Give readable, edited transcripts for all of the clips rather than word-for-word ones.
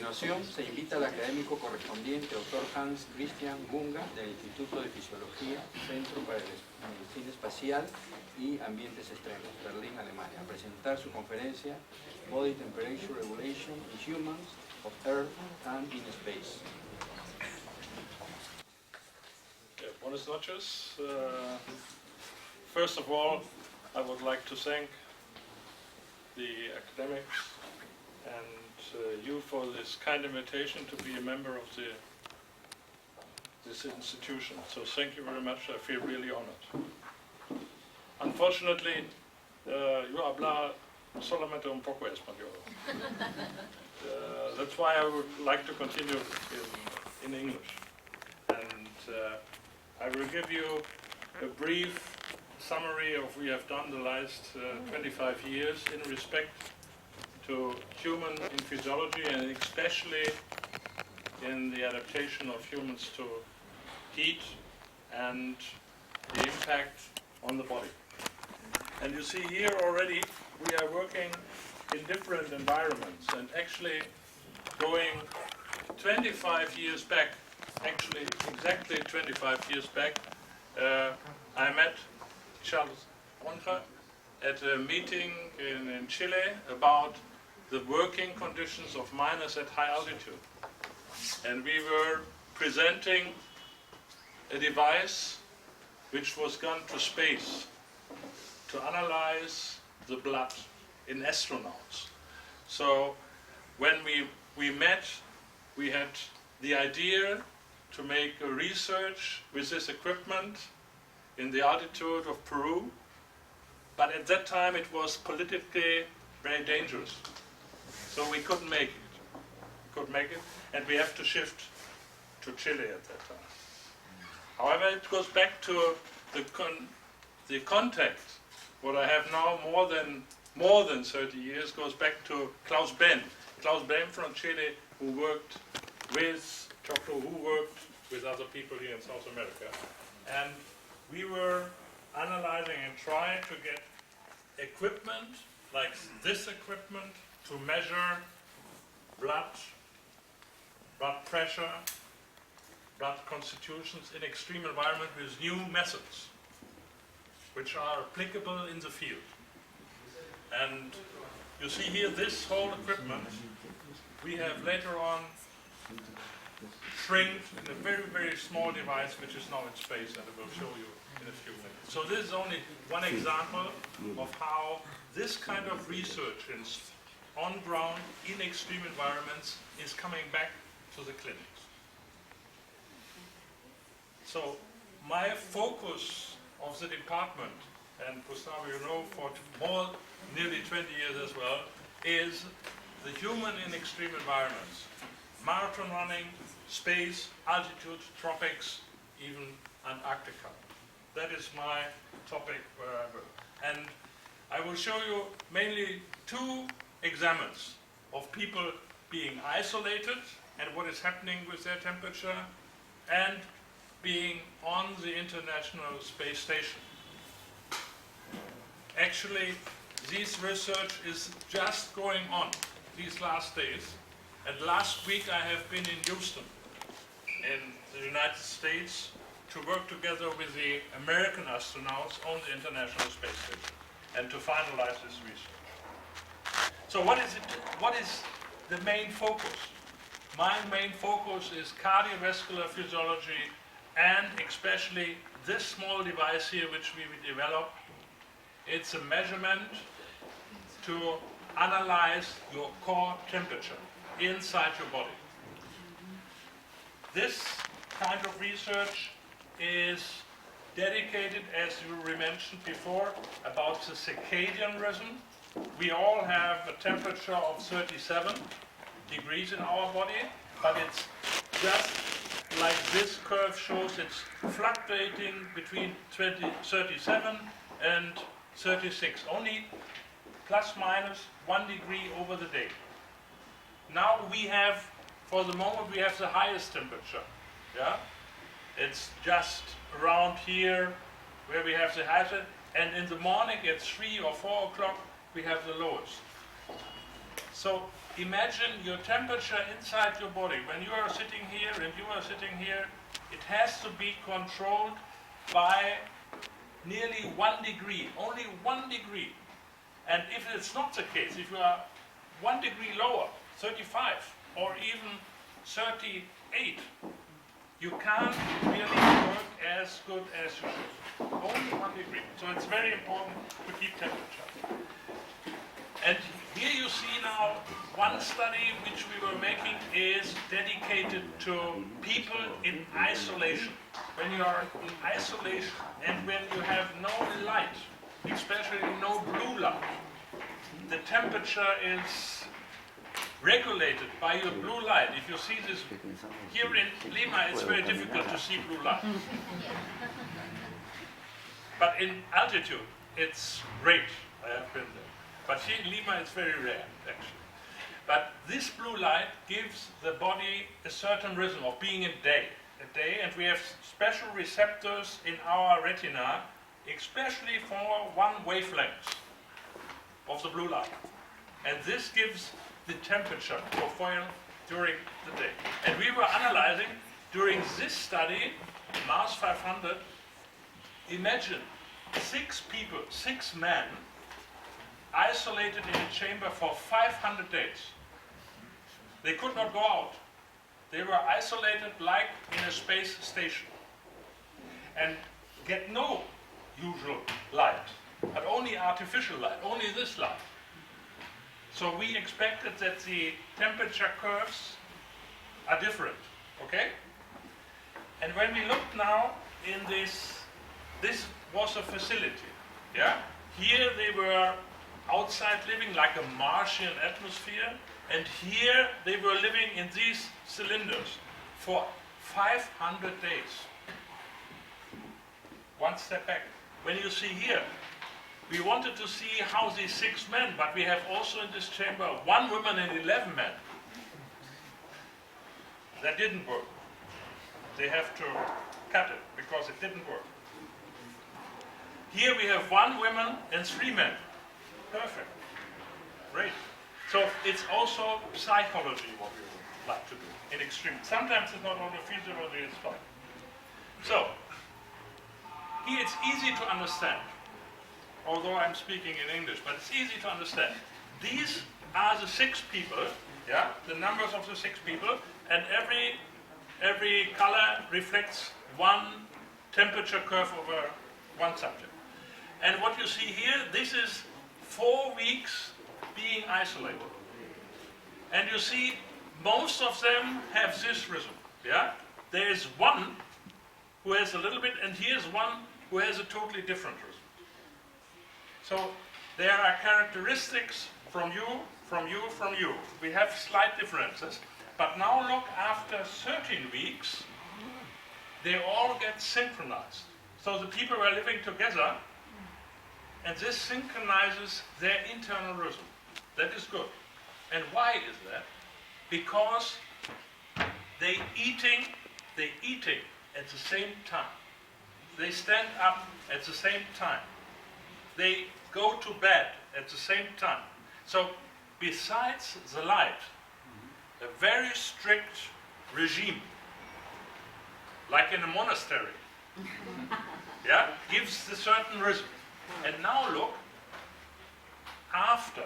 continuación, se invita al académico correspondiente, doctor Hans Christian Gunga, del Instituto de Fisiología, Centro para la Medicina Espacial y Ambientes Extremos, Berlín, Alemania, a presentar su conferencia Body Temperature Regulation in Humans, of Earth and in Space. Buenas noches. First of all, I would like to thank the academics and you for this kind invitation to be a member of this institution. So thank you very much. I feel really honored. Unfortunately, yo hablo solamente un poco español. That's why I would like to continue in English. And I will give you a brief summary of what we have done the last 25 years in respect to human in physiology, and especially in the adaptation of humans to heat and the impact on the body. And you see here already we are working in different environments, and actually going 25 years back, actually exactly 25 years back, I met Charles Onca at a meeting in Chile about the working conditions of miners at high altitude. And we were presenting a device which was gone to space to analyze the blood in astronauts. So when we met, we had the idea to make a research with this equipment in the altitude of Peru, but at that time it was politically very dangerous. So we couldn't make it. And we have to shift to Chile at that time. However, it goes back to the contact. What I have now more than 30 years goes back to Klaus Benn from Chile, who worked with other people here in South America. And we were analyzing and trying to get equipment, like this equipment, to measure blood pressure, blood constitutions in extreme environment with new methods, which are applicable in the field. And you see here this whole equipment, we have later on shrinked in a very, very small device, which is now in space, and I will show you in a few minutes. So this is only one example of how this kind of research on ground in extreme environments is coming back to the clinics. So my focus of the department, and Gustavo, you know, for nearly 20 years as well, is the human in extreme environments. Marathon running, space, altitude, tropics, even Antarctica. That is my topic where I work. And I will show you mainly two examples of people being isolated and what is happening with their temperature, and being on the International Space Station. Actually, this research is just going on these last days. And last week I have been in Houston, in the United States, to work together with the American astronauts on the International Space Station and to finalize this research. So what is the main focus? My main focus is cardiovascular physiology, and especially this small device here which we developed. It's a measurement to analyze your core temperature inside your body. This kind of research is dedicated, as you mentioned before, about the circadian rhythm. We all have a temperature of 37 degrees in our body, but it's just like this curve shows, it's fluctuating between 37 and 36, only plus minus 1 degree over the day. Now we have, for the moment, we have the highest temperature. Yeah, it's just around here where we have the highest, and in the morning at 3 or 4 o'clock we have the lowest. So imagine your temperature inside your body. When you are sitting here and you are sitting here, it has to be controlled by nearly 1 degree, only 1 degree. And if it's not the case, if you are 1 degree lower, 35 or even 38, you can't really work as good as you should. Only 1 degree. So it's very important to keep temperature. And here you see now one study which we were making is dedicated to people in isolation. When you are in isolation and when you have no light, especially no blue light, the temperature is regulated by your blue light. If you see this here in Lima, it's very difficult to see blue light. But in altitude, it's great. I have been there. But here in Lima, it's very rare, actually. But this blue light gives the body a certain rhythm of being a day, and we have special receptors in our retina, especially for one wavelength of the blue light. And this gives the temperature profile during the day. And we were analyzing, during this study, Mars 500, imagine 6 people, 6 men, isolated in a chamber for 500 days. They could not go out. They were isolated like in a space station and get no usual light, but only artificial light, only this light. So we expected that the temperature curves are different, okay? And when we look now in this was a facility, yeah? Here they were outside living like a Martian atmosphere, and here they were living in these cylinders for 500 days. One step back. When you see here, we wanted to see how these 6 men, but we have also in this chamber 1 woman and 11 men. That didn't work. They have to cut it because it didn't work. Here we have 1 woman and 3 men. Perfect. Great. So it's also psychology what we would like to do in extreme. Sometimes it's not only physiology, it's fine. So here it's easy to understand, although I'm speaking in English, but it's easy to understand. These are the 6 people, yeah, the numbers of the 6 people, and every color reflects 1 temperature curve over 1 subject. And what you see here, this is 4 weeks being isolated. And you see, most of them have this rhythm, yeah? There is 1 who has a little bit, and here's 1 who has a totally different rhythm. So there are characteristics from you, from you, from you. We have slight differences, but now look, after 13 weeks, they all get synchronized. So the people are living together, and this synchronizes their internal rhythm. That is good. And why is that? Because they eating at the same time. They stand up at the same time. They go to bed at the same time. So besides the light, a very strict regime, like in a monastery, yeah, gives a certain rhythm. And now look, after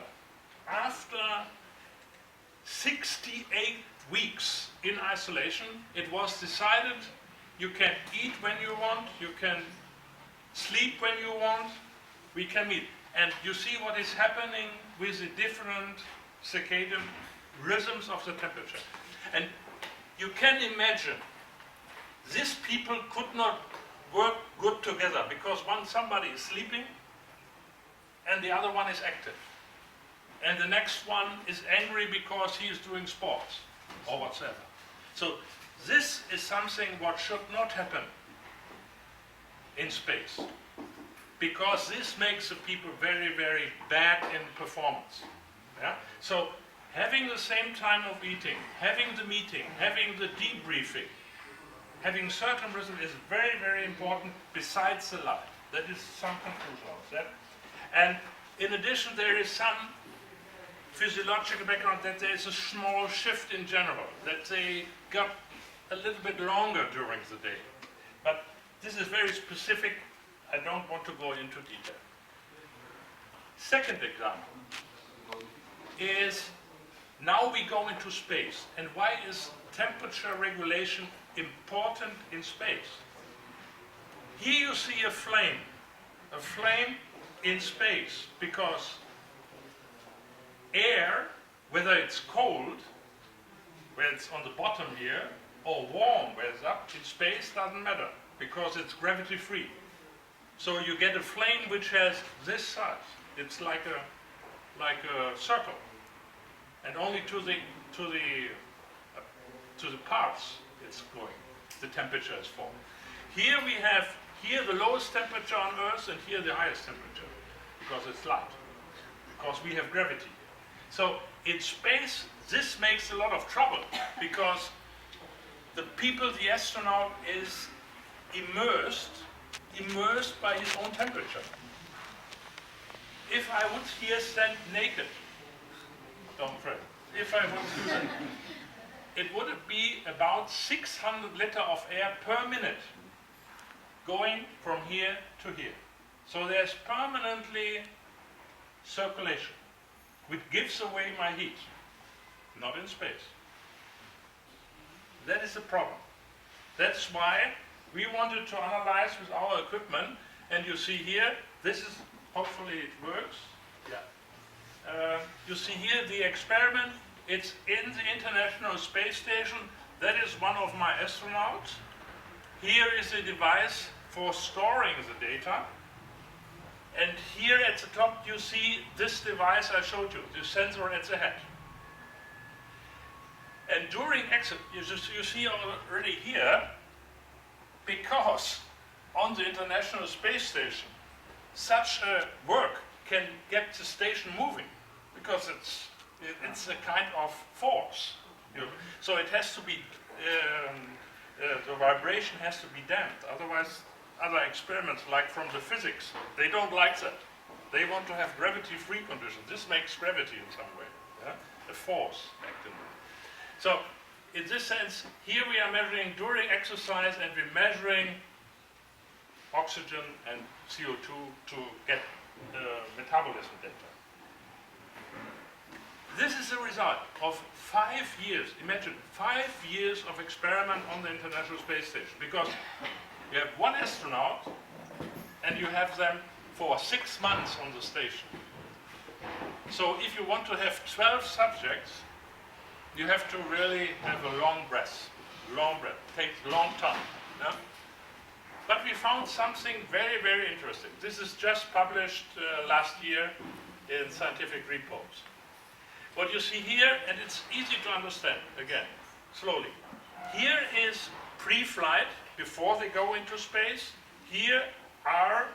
68 weeks in isolation, it was decided you can eat when you want, you can sleep when you want, we can meet. And you see what is happening with the different circadian rhythms of the temperature. And you can imagine, these people could not work good together because somebody is sleeping and the other one is active. And the next one is angry because he is doing sports or whatsoever. So this is something what should not happen in space, because this makes the people very, very bad in performance. Yeah? So having the same time of eating, having the meeting, having the debriefing, having certain rhythm is very, very important besides the light. That is some conclusion of that. And in addition, there is some physiological background that there is a small shift in general, that they got a little bit longer during the day. But this is very specific. I don't want to go into detail. Second example is now we go into space. And why is temperature regulation important in space? Here you see a flame in space, because air, whether it's cold, where it's on the bottom here, or warm, where it's up in space, doesn't matter, because it's gravity free. So you get a flame which has this size. It's like a circle, and only to the parts it's going. The temperature is falling. Here we have the lowest temperature on Earth, and here the highest temperature, because it's light, because we have gravity. So in space, this makes a lot of trouble, because the astronaut is immersed by his own temperature. If I would here stand naked, don't fret, if I would do that, it would be about 600 liters of air per minute going from here to here. So there's permanently circulation, which gives away my heat, not in space. That is the problem. That's why we wanted to analyze with our equipment, and you see here, this is, hopefully it works. Yeah. You see here the experiment. It's in the International Space Station. That is one of my astronauts. Here is a device for storing the data. And here at the top you see this device I showed you, the sensor at the head. And during exit, you see already here, because on the International Space Station, such a work can get the station moving, because it's a kind of force. So it has to be, the vibration has to be damped. Otherwise, other experiments, like from the physics, they don't like that. They want to have gravity-free conditions. This makes gravity in some way, yeah? A force acting. So, in this sense, here we are measuring during exercise, and we're measuring oxygen and CO2 to get metabolism data. This is the result of 5 years, imagine 5 years of experiment on the International Space Station, because you have one astronaut and you have them for 6 months on the station. So if you want to have 12 subjects, you have to really have a long breath, takes a long time. Yeah? But we found something very, very interesting. This is just published last year in Scientific Reports. What you see here, and it's easy to understand, again, slowly. Here is pre-flight, before they go into space. Here are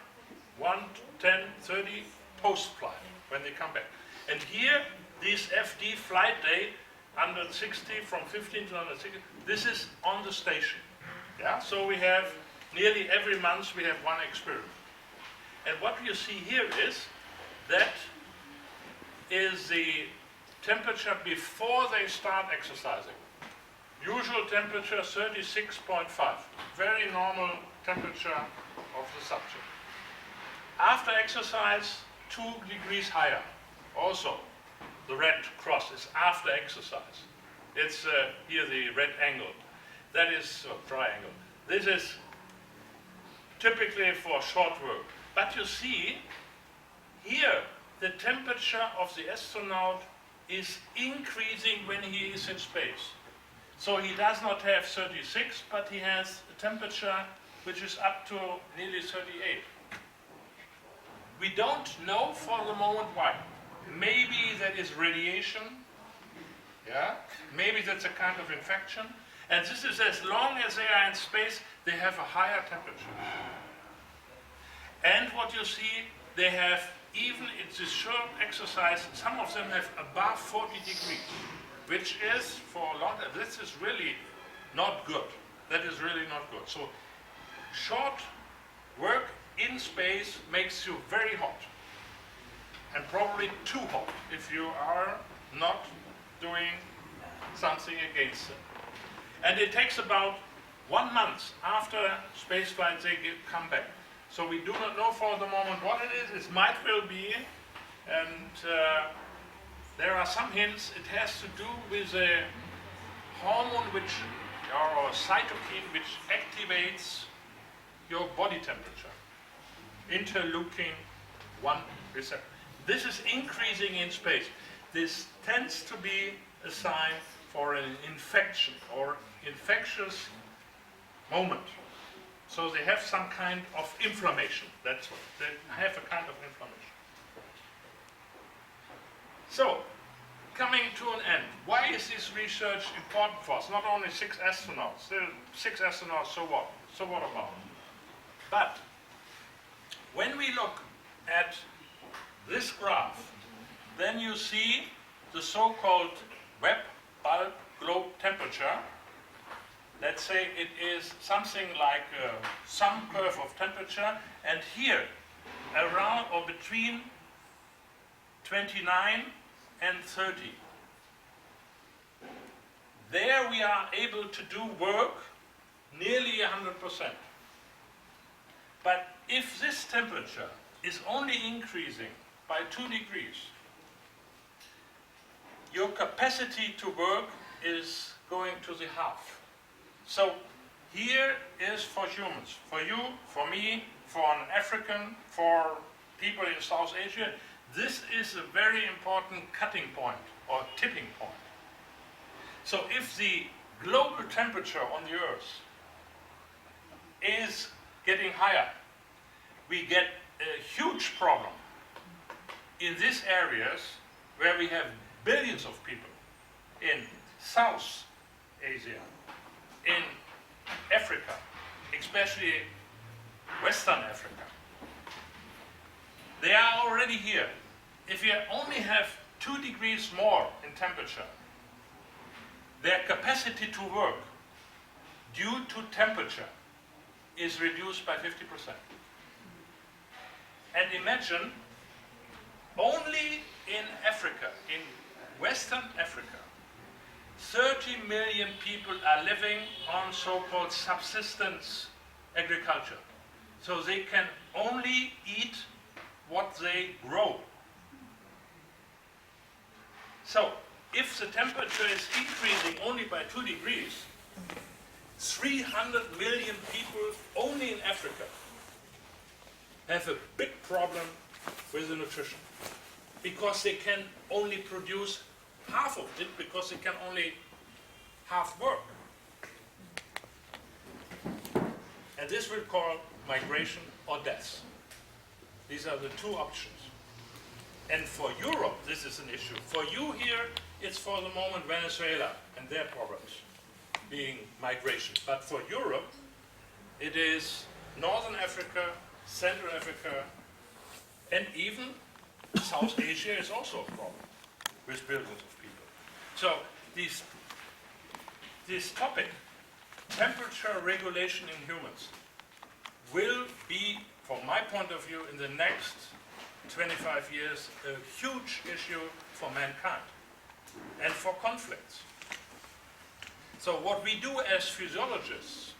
1, 10, 30 post-flight, when they come back. And here, this FD flight day, 160, from 15 to 160, this is on the station. Yeah? So we have, nearly every month we have one experiment. And what you see here is, that is the temperature before they start exercising. Usual temperature 36.5, very normal temperature of the subject. After exercise, 2 degrees higher. Also, the red cross is after exercise. It's here the red angle. That is a triangle. This is typically for short work. But you see, here the temperature of the astronaut is increasing when he is in space. So he does not have 36, but he has a temperature which is up to nearly 38. We don't know for the moment why. Maybe that is radiation, yeah? Maybe that's a kind of infection. And this is as long as they are in space, they have a higher temperature. And what you see, they have, even in this short exercise, some of them have above 40 degrees, which is, for a long time, this is really not good. That is really not good. So, short work in space makes you very hot. And probably too hot if you are not doing something against them. And it takes about 1 month after spaceflight they come back. So we do not know for the moment what it is. It might well be, and there are some hints. It has to do with a hormone or a cytokine which activates your body temperature, interleukin-1 receptor. This is increasing in space. This tends to be a sign for an infection or infectious moment. So they have some kind of inflammation. That's what they have, a kind of inflammation. So, coming to an end, why is this research important for us? Not only 6 astronauts. There are 6 astronauts, so what? So what about? But when we look at this graph, then you see the so-called Webb bulb globe temperature. Let's say it is something like a sum curve of temperature, and here, around or between 29 and 30. There we are able to do work nearly 100%. But if this temperature is only increasing by 2 degrees, your capacity to work is going to the half. So here is for humans, for you, for me, for an African, for people in South Asia, this is a very important cutting point or tipping point. So if the global temperature on the Earth is getting higher, we get a huge problem in these areas where we have billions of people in South Asia, in Africa, especially Western Africa. They are already here. If you only have 2 degrees more in temperature, their capacity to work due to temperature is reduced by 50%. And imagine, only in Africa, in Western Africa, 30 million people are living on so-called subsistence agriculture. So they can only eat what they grow. So if the temperature is increasing only by 2 degrees, 300 million people only in Africa have a big problem with the nutrition, because they can only produce half of it, because they can only half work. And this we'll call migration or death. These are the 2 options. And for Europe, this is an issue. For you here, it's for the moment Venezuela and their problems, being migration. But for Europe, it is Northern Africa, Central Africa, and even South Asia is also a problem with billions of people. So this topic, temperature regulation in humans, will be, from my point of view, in the next 25 years, a huge issue for mankind and for conflicts. So what we do as physiologists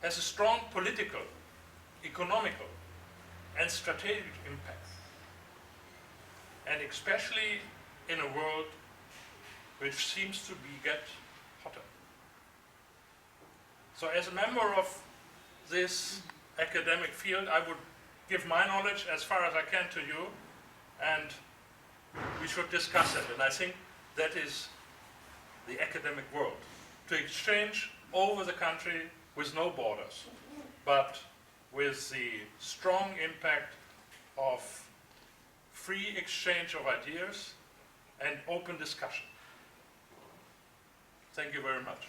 has a strong political, economical, and strategic impact. And especially in a world which seems to get hotter. So as a member of this academic field, I would give my knowledge as far as I can to you, and we should discuss it. And I think that is the academic world, to exchange over the country with no borders, but with the strong impact of free exchange of ideas and open discussion. Thank you very much.